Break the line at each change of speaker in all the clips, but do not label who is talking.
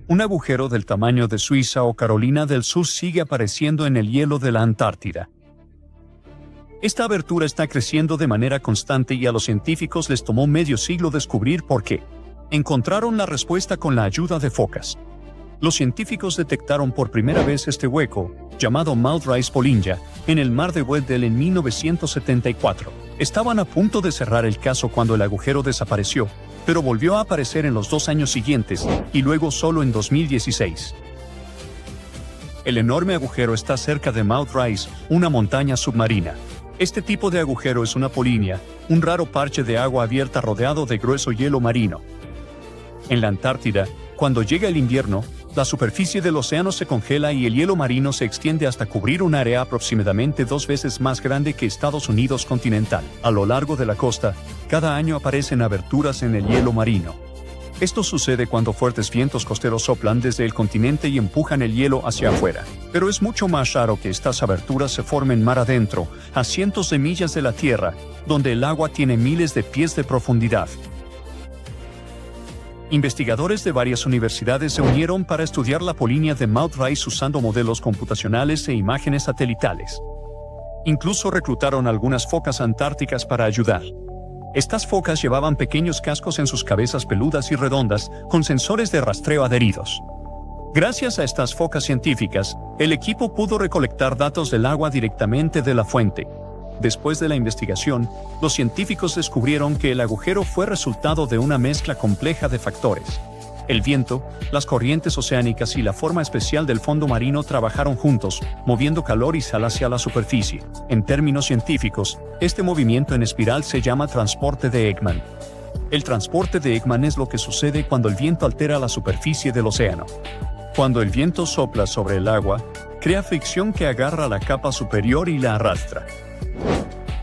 Un agujero del tamaño de Suiza o Carolina del Sur sigue apareciendo en el hielo de la Antártida. Esta abertura está creciendo de manera constante y a los científicos les tomó medio siglo descubrir por qué. Encontraron la respuesta con la ayuda de focas. Los científicos detectaron por primera vez este hueco, llamado Mount Rice-Polinja, en el mar de Weddell en 1974. Estaban a punto de cerrar el caso cuando el agujero desapareció, pero volvió a aparecer en los 2 años siguientes, y luego solo en 2016. El enorme agujero está cerca de Mount Rice, una montaña submarina. Este tipo de agujero es una polinia, un raro parche de agua abierta rodeado de grueso hielo marino. En la Antártida, cuando llega el invierno, la superficie del océano se congela y el hielo marino se extiende hasta cubrir un área aproximadamente 2 veces más grande que Estados Unidos continental. A lo largo de la costa, cada año aparecen aberturas en el hielo marino. Esto sucede cuando fuertes vientos costeros soplan desde el continente y empujan el hielo hacia afuera. Pero es mucho más raro que estas aberturas se formen mar adentro, a cientos de millas de la Tierra, donde el agua tiene miles de pies de profundidad. Investigadores de varias universidades se unieron para estudiar la polinia de Mount Rice usando modelos computacionales e imágenes satelitales. Incluso reclutaron algunas focas antárticas para ayudar. Estas focas llevaban pequeños cascos en sus cabezas peludas y redondas, con sensores de rastreo adheridos. Gracias a estas focas científicas, el equipo pudo recolectar datos del agua directamente de la fuente. Después de la investigación, los científicos descubrieron que el agujero fue resultado de una mezcla compleja de factores. El viento, las corrientes oceánicas y la forma especial del fondo marino trabajaron juntos, moviendo calor y sal hacia la superficie. En términos científicos, este movimiento en espiral se llama transporte de Ekman. El transporte de Ekman es lo que sucede cuando el viento altera la superficie del océano. Cuando el viento sopla sobre el agua, crea fricción que agarra la capa superior y la arrastra.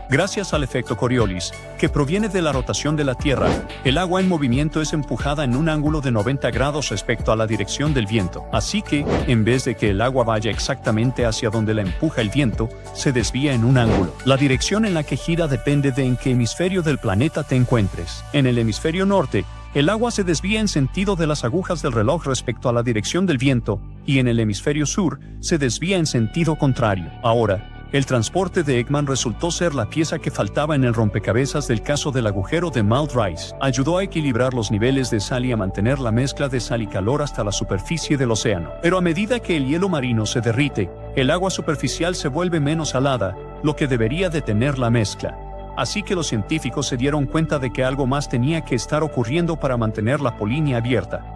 Gracias al efecto Coriolis, que proviene de la rotación de la Tierra, el agua en movimiento es empujada en un ángulo de 90 grados respecto a la dirección del viento. Así que, en vez de que el agua vaya exactamente hacia donde la empuja el viento, se desvía en un ángulo. La dirección en la que gira depende de en qué hemisferio del planeta te encuentres. En el hemisferio norte, el agua se desvía en sentido de las agujas del reloj respecto a la dirección del viento, y en el hemisferio sur, se desvía en sentido contrario. Ahora, el transporte de Ekman resultó ser la pieza que faltaba en el rompecabezas del caso del agujero de Mount Rice. Ayudó a equilibrar los niveles de sal y a mantener la mezcla de sal y calor hasta la superficie del océano. Pero a medida que el hielo marino se derrite, el agua superficial se vuelve menos salada, lo que debería detener la mezcla. Así que los científicos se dieron cuenta de que algo más tenía que estar ocurriendo para mantener la polinia abierta.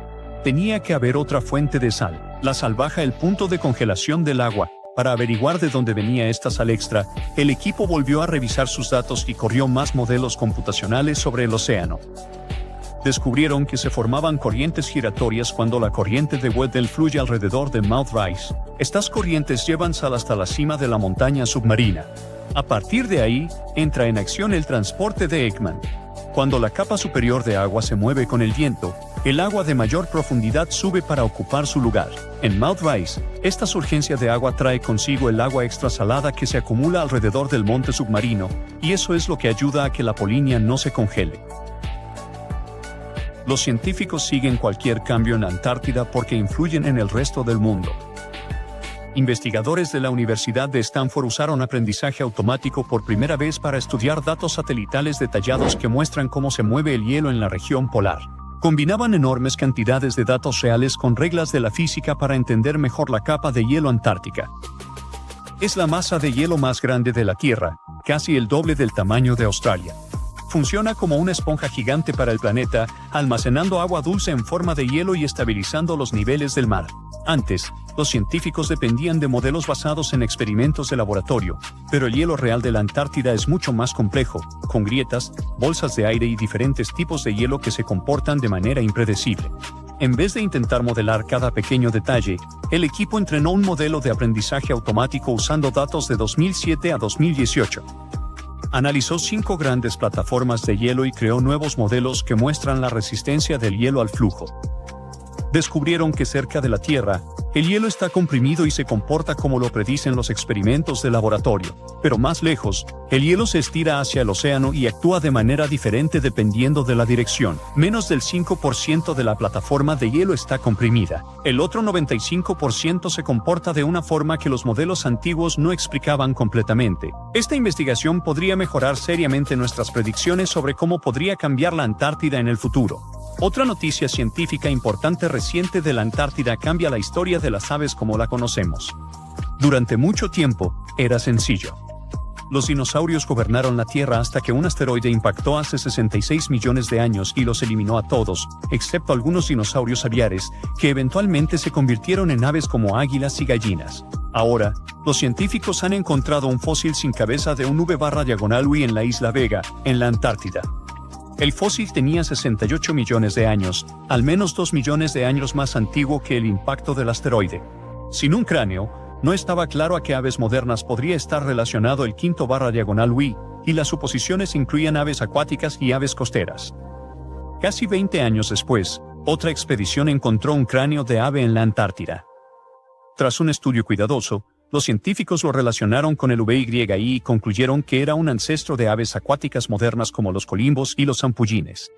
Tenía que haber otra fuente de sal. La sal baja el punto de congelación del agua. Para averiguar de dónde venía esta sal extra, el equipo volvió a revisar sus datos y corrió más modelos computacionales sobre el océano. Descubrieron que se formaban corrientes giratorias cuando la corriente de Weddell fluye alrededor de Mount Rice. Estas corrientes llevan sal hasta la cima de la montaña submarina. A partir de ahí, entra en acción el transporte de Ekman. Cuando la capa superior de agua se mueve con el viento, el agua de mayor profundidad sube para ocupar su lugar. En Mount Rice, esta surgencia de agua trae consigo el agua extra salada que se acumula alrededor del monte submarino, y eso es lo que ayuda a que la polinia no se congele. Los científicos siguen cualquier cambio en la Antártida porque influyen en el resto del mundo. Investigadores de la Universidad de Stanford usaron aprendizaje automático por primera vez para estudiar datos satelitales detallados que muestran cómo se mueve el hielo en la región polar. Combinaban enormes cantidades de datos reales con reglas de la física para entender mejor la capa de hielo antártica. Es la masa de hielo más grande de la Tierra, casi el doble del tamaño de Australia. Funciona como una esponja gigante para el planeta, almacenando agua dulce en forma de hielo y estabilizando los niveles del mar. Antes, los científicos dependían de modelos basados en experimentos de laboratorio, pero el hielo real de la Antártida es mucho más complejo, con grietas, bolsas de aire y diferentes tipos de hielo que se comportan de manera impredecible. En vez de intentar modelar cada pequeño detalle, el equipo entrenó un modelo de aprendizaje automático usando datos de 2007 a 2018. Analizó 5 grandes plataformas de hielo y creó nuevos modelos que muestran la resistencia del hielo al flujo. Descubrieron que cerca de la Tierra, El hielo está comprimido y se comporta como lo predicen los experimentos de laboratorio. Pero más lejos, el hielo se estira hacia el océano y actúa de manera diferente dependiendo de la dirección. Menos del 5% de la plataforma de hielo está comprimida. El otro 95% se comporta de una forma que los modelos antiguos no explicaban completamente. Esta investigación podría mejorar seriamente nuestras predicciones sobre cómo podría cambiar la Antártida en el futuro. Otra noticia científica importante reciente de la Antártida cambia la historia de las aves como la conocemos. Durante mucho tiempo, era sencillo. Los dinosaurios gobernaron la Tierra hasta que un asteroide impactó hace 66 millones de años y los eliminó a todos, excepto algunos dinosaurios aviares, que eventualmente se convirtieron en aves como águilas y gallinas. Ahora, los científicos han encontrado un fósil sin cabeza de un V/U en la isla Vega, en la Antártida. El fósil tenía 68 millones de años, al menos 2 millones de años más antiguo que el impacto del asteroide. Sin un cráneo, no estaba claro a qué aves modernas podría estar relacionado el V/U, y las suposiciones incluían aves acuáticas y aves costeras. Casi 20 años después, otra expedición encontró un cráneo de ave en la Antártida. Tras un estudio cuidadoso, los científicos lo relacionaron con el VYI y concluyeron que era un ancestro de aves acuáticas modernas como los colimbos y los zampullines.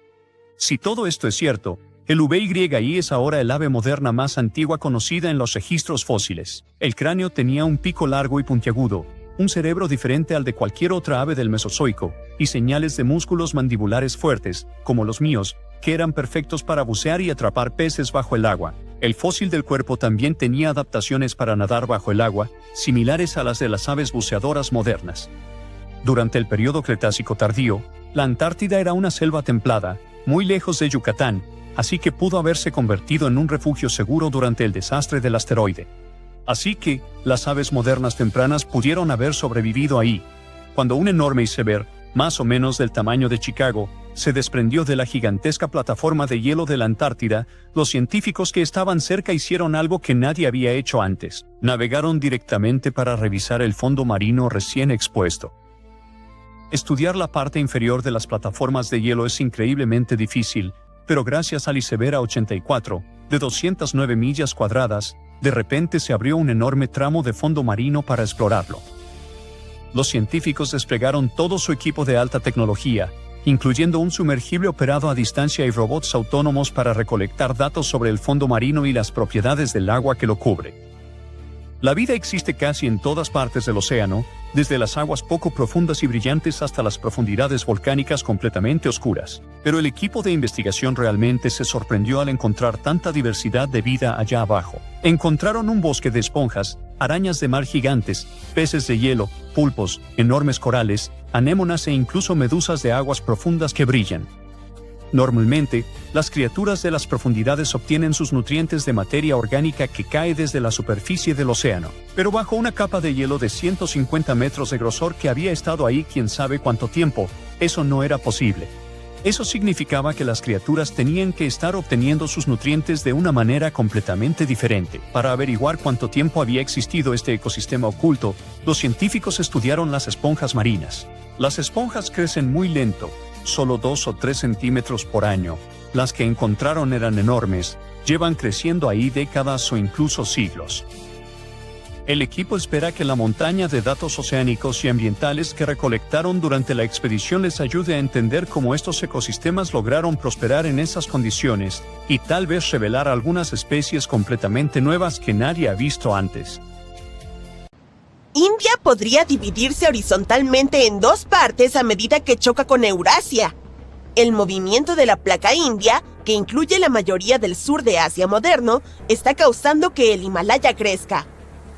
Si todo esto es cierto, el VYI es ahora el ave moderna más antigua conocida en los registros fósiles. El cráneo tenía un pico largo y puntiagudo, un cerebro diferente al de cualquier otra ave del Mesozoico, y señales de músculos mandibulares fuertes, como los míos, que eran perfectos para bucear y atrapar peces bajo el agua. El fósil del cuerpo también tenía adaptaciones para nadar bajo el agua, similares a las de las aves buceadoras modernas. Durante el período Cretácico tardío, la Antártida era una selva templada, muy lejos de Yucatán, así que pudo haberse convertido en un refugio seguro durante el desastre del asteroide. Así que, las aves modernas tempranas pudieron haber sobrevivido ahí. Cuando un enorme iceberg, más o menos del tamaño de Chicago, se desprendió de la gigantesca plataforma de hielo de la Antártida, los científicos que estaban cerca hicieron algo que nadie había hecho antes. Navegaron directamente para revisar el fondo marino recién expuesto. Estudiar la parte inferior de las plataformas de hielo es increíblemente difícil, pero gracias al iceberg A84, de 209 millas cuadradas, de repente se abrió un enorme tramo de fondo marino para explorarlo. Los científicos desplegaron todo su equipo de alta tecnología, incluyendo un sumergible operado a distancia y robots autónomos para recolectar datos sobre el fondo marino y las propiedades del agua que lo cubre. La vida existe casi en todas partes del océano, desde las aguas poco profundas y brillantes hasta las profundidades volcánicas completamente oscuras. Pero el equipo de investigación realmente se sorprendió al encontrar tanta diversidad de vida allá abajo. Encontraron un bosque de esponjas, arañas de mar gigantes, peces de hielo, pulpos, enormes corales, anémonas e incluso medusas de aguas profundas que brillan. Normalmente, las criaturas de las profundidades obtienen sus nutrientes de materia orgánica que cae desde la superficie del océano, pero bajo una capa de hielo de 150 metros de grosor que había estado ahí quién sabe cuánto tiempo, eso no era posible. Eso significaba que las criaturas tenían que estar obteniendo sus nutrientes de una manera completamente diferente. Para averiguar cuánto tiempo había existido este ecosistema oculto, los científicos estudiaron las esponjas marinas. Las esponjas crecen muy lento, solo 2 o 3 centímetros por año. Las que encontraron eran enormes, llevan creciendo ahí décadas o incluso siglos. El equipo espera que la montaña de datos oceánicos y ambientales que recolectaron durante la expedición les ayude a entender cómo estos ecosistemas lograron prosperar en esas condiciones, y tal vez revelar algunas especies completamente nuevas que nadie ha visto antes.
India podría dividirse horizontalmente en dos partes a medida que choca con Eurasia. El movimiento de la placa india, que incluye la mayoría del sur de Asia moderno, está causando que el Himalaya crezca.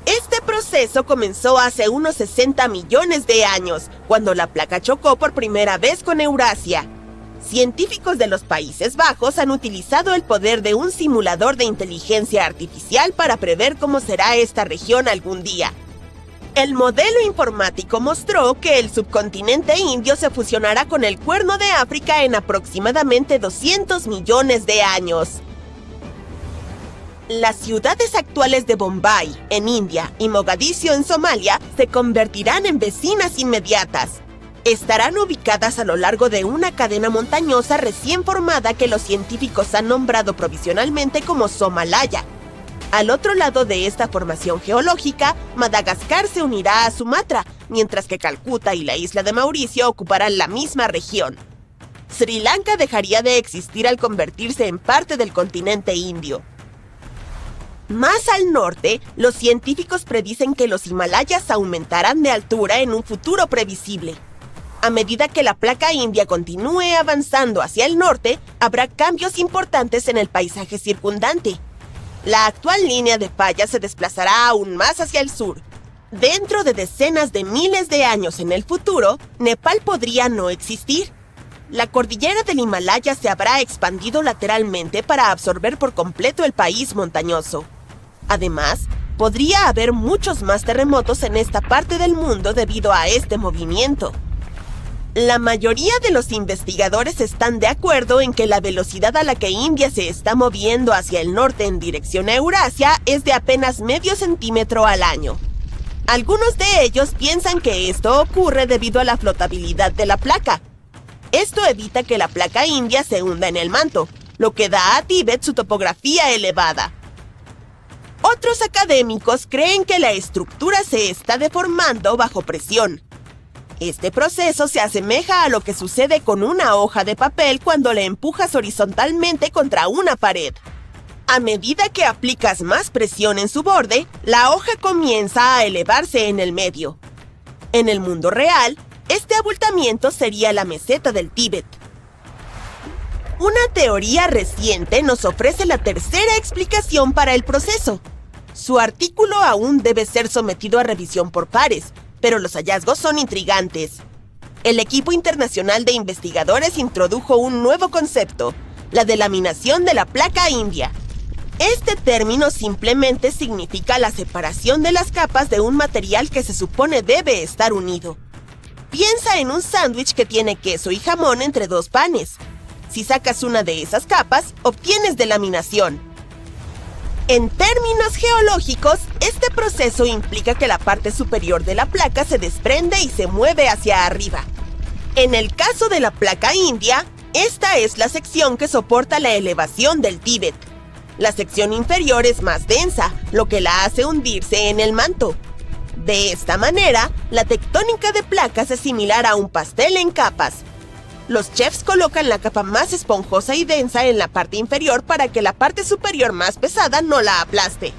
Este proceso comenzó hace unos 60 millones de años, cuando la placa chocó por primera vez con Eurasia. Científicos de los Países Bajos han utilizado el poder de un simulador de inteligencia artificial para prever cómo será esta región algún día. El modelo informático mostró que el subcontinente indio se fusionará con el Cuerno de África en aproximadamente 200 millones de años. Las ciudades actuales de Bombay, en India, y Mogadiscio, en Somalia, se convertirán en vecinas inmediatas. Estarán ubicadas a lo largo de una cadena montañosa recién formada que los científicos han nombrado provisionalmente como Somalaya. Al otro lado de esta formación geológica, Madagascar se unirá a Sumatra, mientras que Calcuta y la isla de Mauricio ocuparán la misma región. Sri Lanka dejaría de existir al convertirse en parte del continente indio. Más al norte, los científicos predicen que los Himalayas aumentarán de altura en un futuro previsible. A medida que la placa india continúe avanzando hacia el norte, habrá cambios importantes en el paisaje circundante. La actual línea de falla se desplazará aún más hacia el sur. Dentro de decenas de miles de años en el futuro, Nepal podría no existir. La cordillera del Himalaya se habrá expandido lateralmente para absorber por completo el país montañoso. Además, podría haber muchos más terremotos en esta parte del mundo debido a este movimiento. La mayoría de los investigadores están de acuerdo en que la velocidad a la que India se está moviendo hacia el norte en dirección a Eurasia es de apenas medio centímetro al año. Algunos de ellos piensan que esto ocurre debido a la flotabilidad de la placa. Esto evita que la placa india se hunda en el manto, lo que da a Tíbet su topografía elevada. Otros académicos creen que la estructura se está deformando bajo presión. Este proceso se asemeja a lo que sucede con una hoja de papel cuando le empujas horizontalmente contra una pared. A medida que aplicas más presión en su borde, la hoja comienza a elevarse en el medio. En el mundo real, este abultamiento sería la meseta del Tíbet. Una teoría reciente nos ofrece la tercera explicación para el proceso. Su artículo aún debe ser sometido a revisión por pares, pero los hallazgos son intrigantes. El equipo internacional de investigadores introdujo un nuevo concepto, la delaminación de la placa india. Este término simplemente significa la separación de las capas de un material que se supone debe estar unido. Piensa en un sándwich que tiene queso y jamón entre dos panes. Si sacas una de esas capas, obtienes delaminación. En términos geológicos, este proceso implica que la parte superior de la placa se desprende y se mueve hacia arriba. En el caso de la placa india, esta es la sección que soporta la elevación del Tíbet. La sección inferior es más densa, lo que la hace hundirse en el manto. De esta manera, la tectónica de placas es similar a un pastel en capas. Los chefs colocan la capa más esponjosa y densa en la parte inferior para que la parte superior más pesada no la aplaste.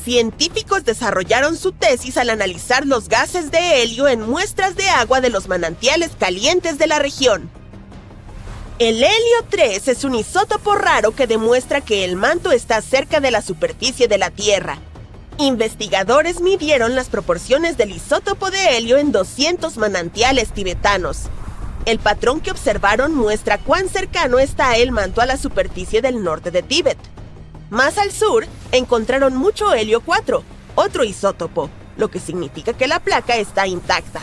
Científicos desarrollaron su tesis al analizar los gases de helio en muestras de agua de los manantiales calientes de la región. El helio 3 es un isótopo raro que demuestra que el manto está cerca de la superficie de la Tierra. Investigadores midieron las proporciones del isótopo de helio en 200 manantiales tibetanos. El patrón que observaron muestra cuán cercano está el manto a la superficie del norte de Tíbet. Más al sur, encontraron mucho helio 4, otro isótopo, lo que significa que la placa está intacta.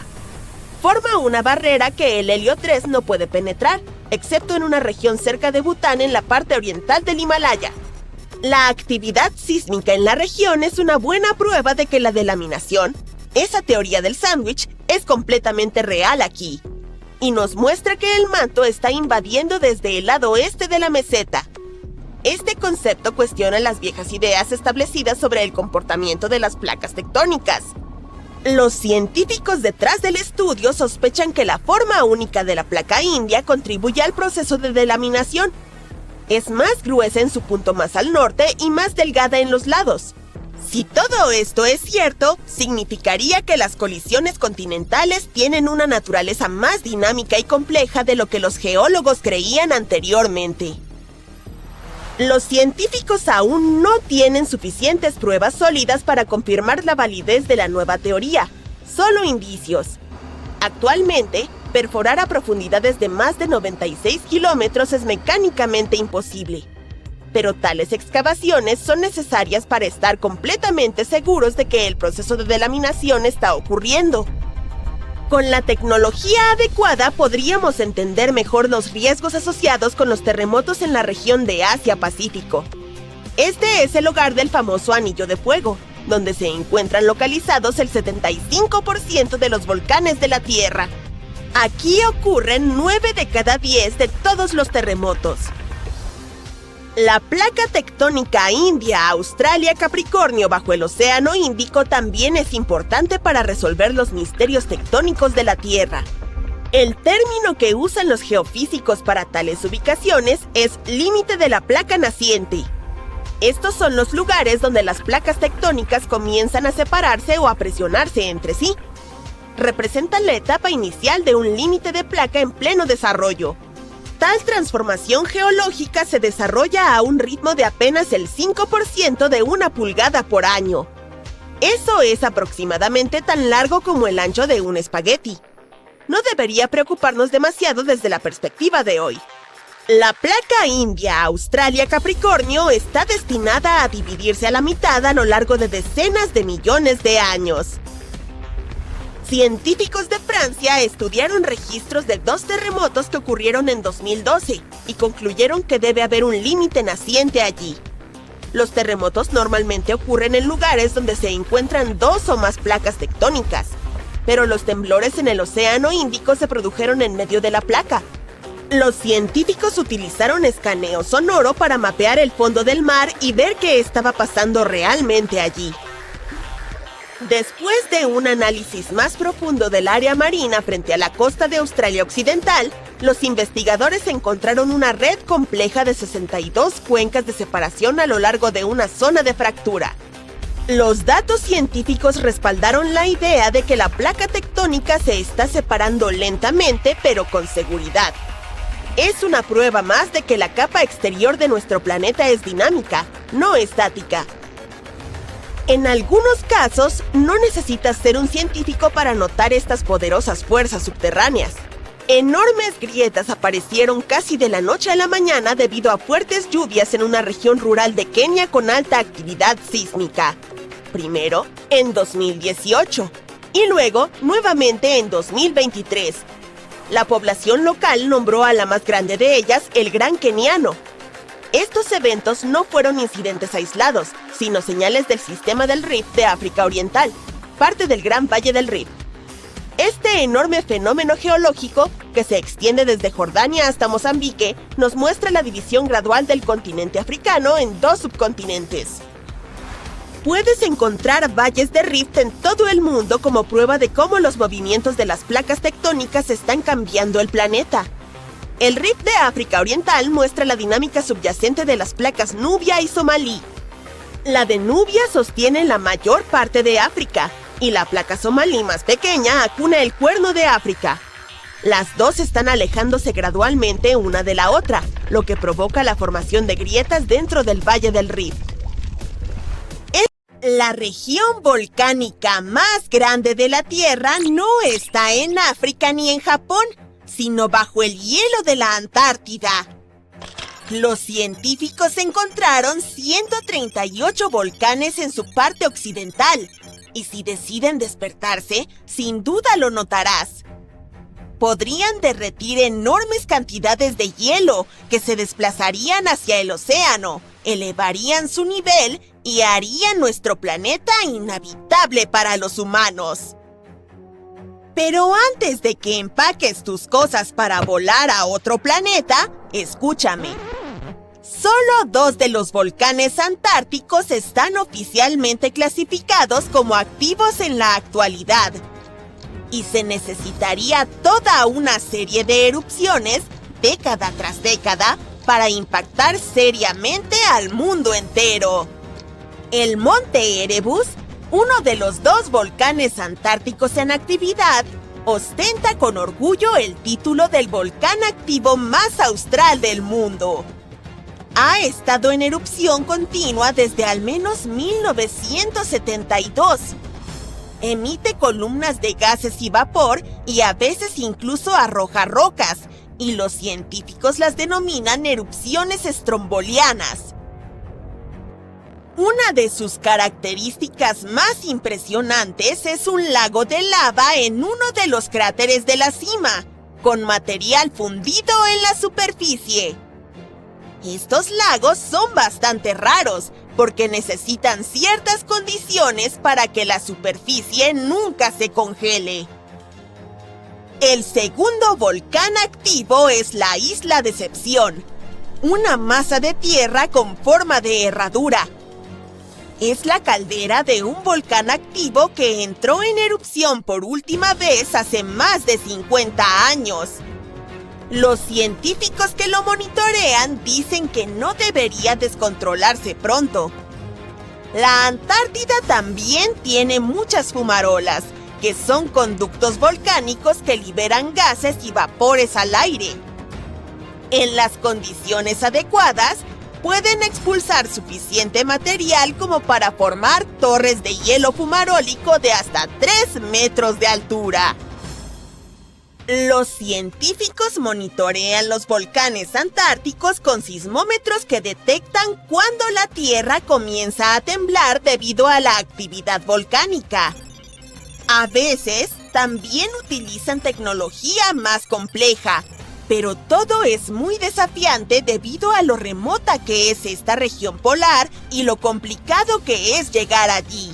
Forma una barrera que el helio 3 no puede penetrar, excepto en una región cerca de Bután en la parte oriental del Himalaya. La actividad sísmica en la región es una buena prueba de que la delaminación, esa teoría del sándwich, es completamente real aquí. Y nos muestra que el manto está invadiendo desde el lado oeste de la meseta. Este concepto cuestiona las viejas ideas establecidas sobre el comportamiento de las placas tectónicas. Los científicos detrás del estudio sospechan que la forma única de la placa india contribuye al proceso de delaminación. Es más gruesa en su punto más al norte y más delgada en los lados. Si todo esto es cierto, significaría que las colisiones continentales tienen una naturaleza más dinámica y compleja de lo que los geólogos creían anteriormente. Los científicos aún no tienen suficientes pruebas sólidas para confirmar la validez de la nueva teoría, solo indicios. Actualmente, perforar a profundidades de más de 96 kilómetros es mecánicamente imposible. Pero tales excavaciones son necesarias para estar completamente seguros de que el proceso de delaminación está ocurriendo. Con la tecnología adecuada podríamos entender mejor los riesgos asociados con los terremotos en la región de Asia-Pacífico. Este es el hogar del famoso Anillo de Fuego, donde se encuentran localizados el 75% de los volcanes de la Tierra. Aquí ocurren 9 de cada 10 de todos los terremotos. La placa tectónica India-Australia-Capricornio bajo el Océano Índico también es importante para resolver los misterios tectónicos de la Tierra. El término que usan los geofísicos para tales ubicaciones es límite de la placa naciente. Estos son los lugares donde las placas tectónicas comienzan a separarse o a presionarse entre sí. Representan la etapa inicial de un límite de placa en pleno desarrollo. Tal transformación geológica se desarrolla a un ritmo de apenas el 5% de 1 pulgada por año. Eso es aproximadamente tan largo como el ancho de un espagueti. No debería preocuparnos demasiado desde la perspectiva de hoy. La placa India-Australia-Capricornio está destinada a dividirse a la mitad a lo largo de decenas de millones de años. Científicos de Francia estudiaron registros de 2 terremotos que ocurrieron en 2012 y concluyeron que debe haber un límite naciente allí. Los terremotos normalmente ocurren en lugares donde se encuentran 2 o más placas tectónicas, pero los temblores en el Océano Índico se produjeron en medio de la placa. Los científicos utilizaron escaneo sonoro para mapear el fondo del mar y ver qué estaba pasando realmente allí. Después de un análisis más profundo del área marina frente a la costa de Australia Occidental, los investigadores encontraron una red compleja de 62 cuencas de separación a lo largo de una zona de fractura. Los datos científicos respaldaron la idea de que la placa tectónica se está separando lentamente, pero con seguridad. Es una prueba más de que la capa exterior de nuestro planeta es dinámica, no estática. En algunos casos, no necesitas ser un científico para notar estas poderosas fuerzas subterráneas. Enormes grietas aparecieron casi de la noche a la mañana debido a fuertes lluvias en una región rural de Kenia con alta actividad sísmica. Primero, en 2018, y luego, nuevamente en 2023. La población local nombró a la más grande de ellas el Gran Keniano. Estos eventos no fueron incidentes aislados, sino señales del sistema del Rift de África Oriental, parte del Gran Valle del Rift. Este enorme fenómeno geológico, que se extiende desde Jordania hasta Mozambique, nos muestra la división gradual del continente africano en 2 subcontinentes. Puedes encontrar valles de Rift en todo el mundo como prueba de cómo los movimientos de las placas tectónicas están cambiando el planeta. El Rift de África Oriental muestra la dinámica subyacente de las placas Nubia y Somalí. La de Nubia sostiene la mayor parte de África, y la placa Somalí más pequeña acuna el Cuerno de África. Las dos están alejándose gradualmente una de la otra, lo que provoca la formación de grietas dentro del Valle del Rift. La región volcánica más grande de la Tierra no está en África ni en Japón, sino bajo el hielo de la Antártida. Los científicos encontraron 138 volcanes en su parte occidental, y si deciden despertarse, sin duda lo notarás. Podrían derretir enormes cantidades de hielo que se desplazarían hacia el océano, elevarían su nivel y harían nuestro planeta inhabitable para los humanos. Pero antes de que empaques tus cosas para volar a otro planeta, escúchame. Solo 2 de los volcanes antárticos están oficialmente clasificados como activos en la actualidad. Y se necesitaría toda una serie de erupciones, década tras década, para impactar seriamente al mundo entero. El Monte Erebus, uno de los 2 volcanes antárticos en actividad, ostenta con orgullo el título del volcán activo más austral del mundo. Ha estado en erupción continua desde al menos 1972. Emite columnas de gases y vapor y a veces incluso arroja rocas, y los científicos las denominan erupciones estrombolianas. Una de sus características más impresionantes es un lago de lava en uno de los cráteres de la cima, con material fundido en la superficie. Estos lagos son bastante raros, porque necesitan ciertas condiciones para que la superficie nunca se congele. El segundo volcán activo es la Isla Decepción. una masa de tierra con forma de herradura. Es la caldera de un volcán activo que entró en erupción por última vez hace más de 50 años. Los científicos que lo monitorean dicen que no debería descontrolarse pronto. La Antártida también tiene muchas fumarolas, que son conductos volcánicos que liberan gases y vapores al aire. En las condiciones adecuadas, pueden expulsar suficiente material como para formar torres de hielo fumarólico de hasta 3 metros de altura. Los científicos monitorean los volcanes antárticos con sismómetros que detectan cuando la Tierra comienza a temblar debido a la actividad volcánica. A veces, también utilizan tecnología más compleja, pero todo es muy desafiante debido a lo remota que es esta región polar y lo complicado que es llegar allí.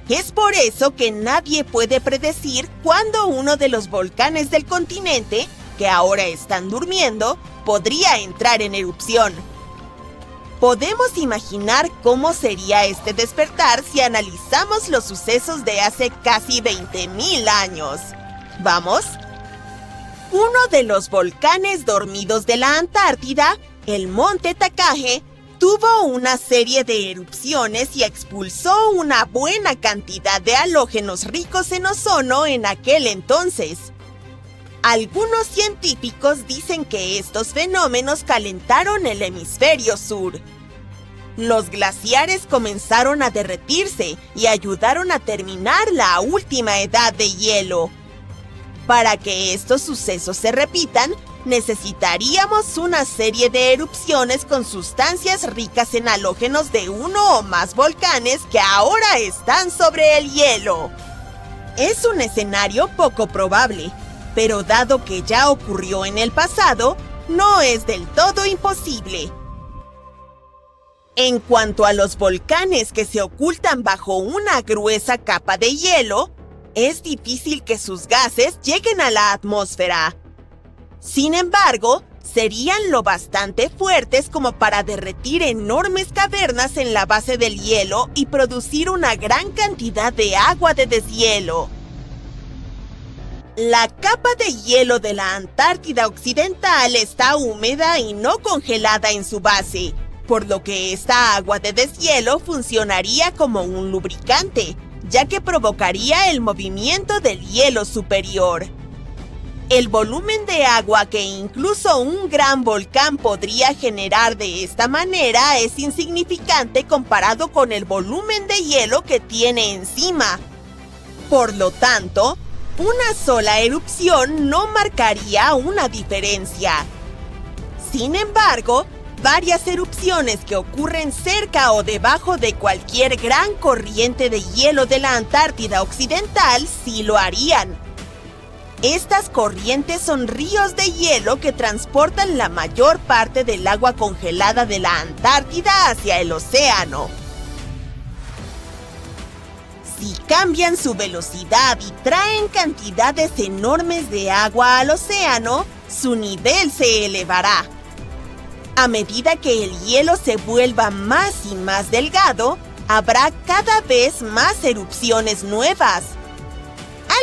Es por eso que nadie puede predecir cuándo uno de los volcanes del continente, que ahora están durmiendo, podría entrar en erupción. Podemos imaginar cómo sería este despertar si analizamos los sucesos de hace casi 20.000 años. ¿Vamos? Uno de los volcanes dormidos de la Antártida, el Monte Takage, tuvo una serie de erupciones y expulsó una buena cantidad de halógenos ricos en ozono en aquel entonces. Algunos científicos dicen que estos fenómenos calentaron el hemisferio sur. Los glaciares comenzaron a derretirse y ayudaron a terminar la última edad de hielo. Para que estos sucesos se repitan, necesitaríamos una serie de erupciones con sustancias ricas en halógenos de uno o más volcanes que ahora están sobre el hielo. Es un escenario poco probable, pero dado que ya ocurrió en el pasado, no es del todo imposible. En cuanto a los volcanes que se ocultan bajo una gruesa capa de hielo, es difícil que sus gases lleguen a la atmósfera. Sin embargo, serían lo bastante fuertes como para derretir enormes cavernas en la base del hielo y producir una gran cantidad de agua de deshielo. La capa de hielo de la Antártida Occidental está húmeda y no congelada en su base, por lo que esta agua de deshielo funcionaría como un lubricante, ya que provocaría el movimiento del hielo superior. El volumen de agua que incluso un gran volcán podría generar de esta manera es insignificante comparado con el volumen de hielo que tiene encima. Por lo tanto, una sola erupción no marcaría una diferencia. Sin embargo, varias erupciones que ocurren cerca o debajo de cualquier gran corriente de hielo de la Antártida Occidental sí lo harían. Estas corrientes son ríos de hielo que transportan la mayor parte del agua congelada de la Antártida hacia el océano. Si cambian su velocidad y traen cantidades enormes de agua al océano, su nivel se elevará. A medida que el hielo se vuelva más y más delgado, habrá cada vez más erupciones nuevas.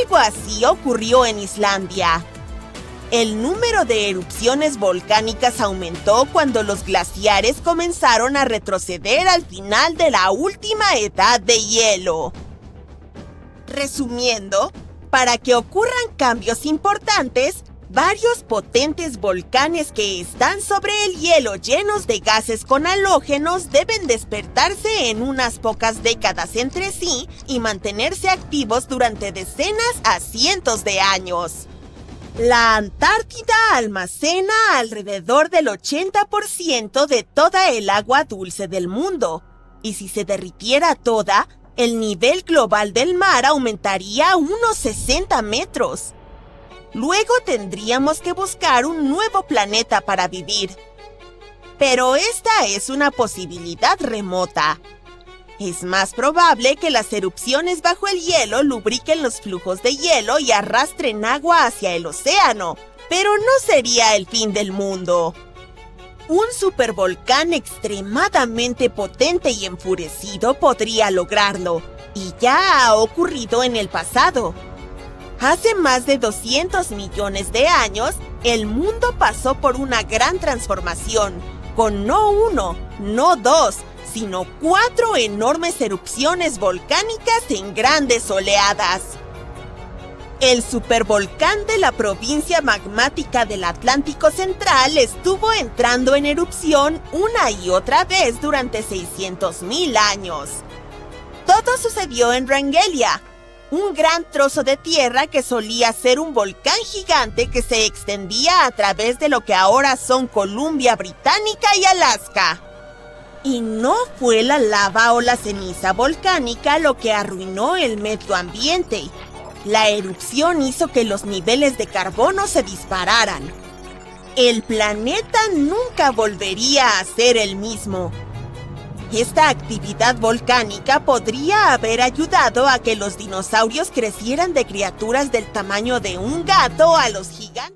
Algo así ocurrió en Islandia. El número de erupciones volcánicas aumentó cuando los glaciares comenzaron a retroceder al final de la última edad de hielo. Resumiendo, para que ocurran cambios importantes, varios potentes volcanes que están sobre el hielo llenos de gases con halógenos deben despertarse en unas pocas décadas entre sí y mantenerse activos durante decenas a cientos de años. La Antártida almacena alrededor del 80% de toda el agua dulce del mundo, y si se derritiera toda, el nivel global del mar aumentaría unos 60 metros. Luego tendríamos que buscar un nuevo planeta para vivir. Pero esta es una posibilidad remota. Es más probable que las erupciones bajo el hielo lubriquen los flujos de hielo y arrastren agua hacia el océano, pero no sería el fin del mundo. Un supervolcán extremadamente potente y enfurecido podría lograrlo, y ya ha ocurrido en el pasado. Hace más de 200 millones de años, el mundo pasó por una gran transformación, con no uno, no dos, sino 4 enormes erupciones volcánicas en grandes oleadas. El supervolcán de la provincia magmática del Atlántico Central estuvo entrando en erupción una y otra vez durante 600.000 años. Todo sucedió en Rangelia, un gran trozo de tierra que solía ser un volcán gigante que se extendía a través de lo que ahora son Columbia Británica y Alaska. Y no fue la lava o la ceniza volcánica lo que arruinó el medio ambiente. La erupción hizo que los niveles de carbono se dispararan. El planeta nunca volvería a ser el mismo. Esta actividad volcánica podría haber ayudado a que los dinosaurios crecieran de criaturas del tamaño de un gato a los gigantes.